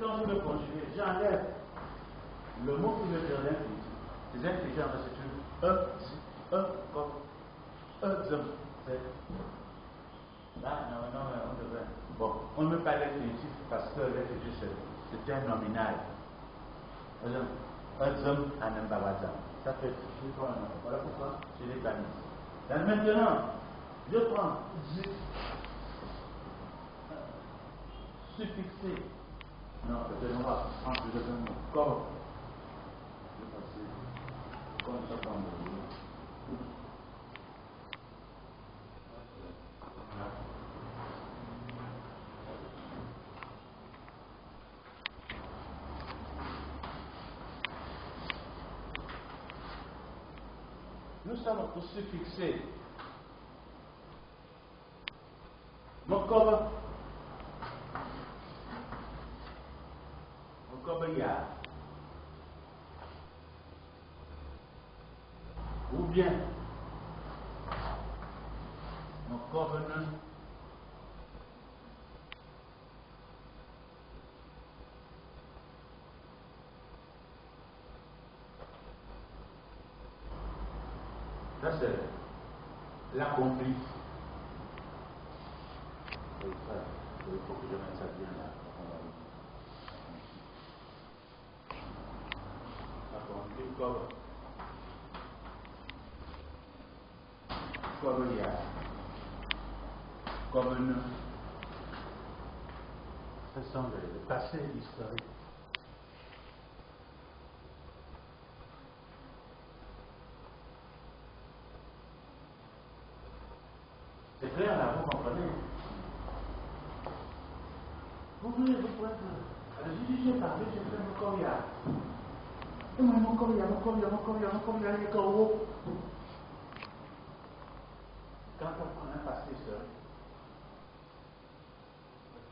quand je veux conjuguer, j'enlève le mot qui veut dire l'infinitif. Les infinitifs, c'est là, non, on devrait. Bon, on ne met pas l'infinitif parce que l'infinitif c'est un nominal. Ça fait voilà pourquoi je l'ai banni. Maintenant, je prends suffixé. Non, peut-être on va prendre le deuxième mot. Comme. Je vais passer comme ça comme nous sommes au suffixé. Mokoba ya. Ou bien Mokoba non. Ça c'est l'accompli. Il faut que je mette ça bien là. L'accompli comme il y a. Comme ce sont les passés historiques. C'est clair là, vous comprenez? Vous pouvez j'ai parlé, j'ai fait mon coria. Et moi, mon coria, il est comme haut. Quand on prend un passé historique,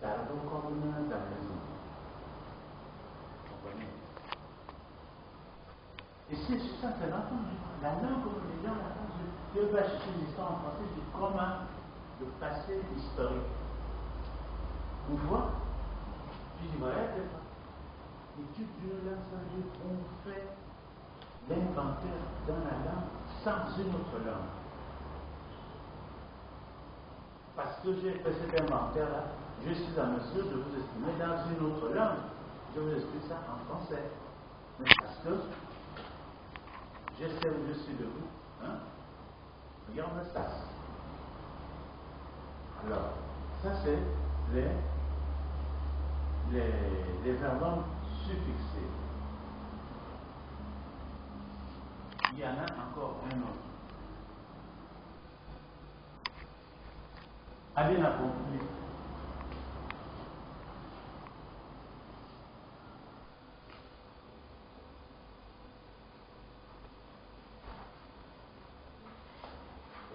tardons comme dans la maison. Vous comprenez? Et c'est ça, c'est l'entendu. La langue, comme les gens l'entendent, je vais chercher une histoire en français, je dis comment le passé historique. Vous voyez? Je dis, voilà, c'est ça. L'étude d'une langue, ça veut dire qu'on fait l'inventaire dans la langue sans une autre langue. Parce que j'ai fait cet inventaire-là, je suis en mesure de vous exprimer dans une autre langue. Je vous explique ça en français. Mais parce que je sais où je suis de vous. Hein? Regarde ça. Alors, ça c'est les verbes suffixés. Il y en a encore un autre. Allez la conclure.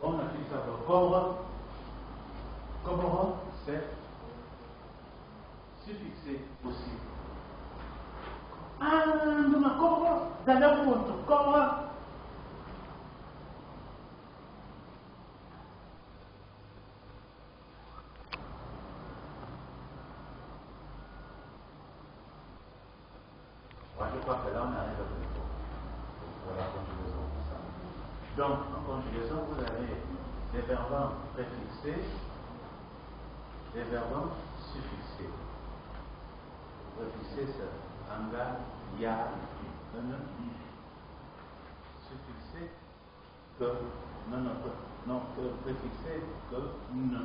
On a fait ça pour Cobra. Cobra, c'est suffixé aussi. Ah, non, mais Cobra, dans le monde, Cobra. Je crois que là, on arrive à la conjugaison. Donc, en conjugaison, vous avez des verbes préfixés, des verbes suffixés. Préfixé, c'est anga, ya, suffixé, que, non, préfixé, que, ne.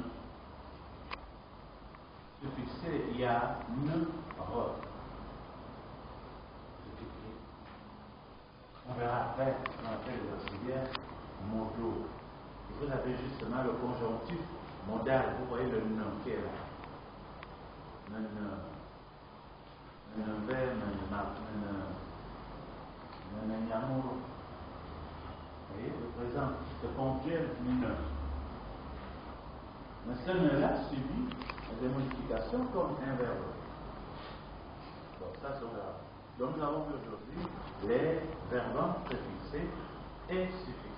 Suffixé, ya, ne, re. On verra après ce qu'on appelle les auxiliaires modaux. Et vous avez justement le conjonctif modal. Vous voyez le ne qui est là. Vous voyez, le présent, le ponctuel ne. Mais ce ne-là subit des modifications comme un verbe. Bon, ça c'est là. Donc nous avons vu aujourd'hui les verbes préfixés et suffixés.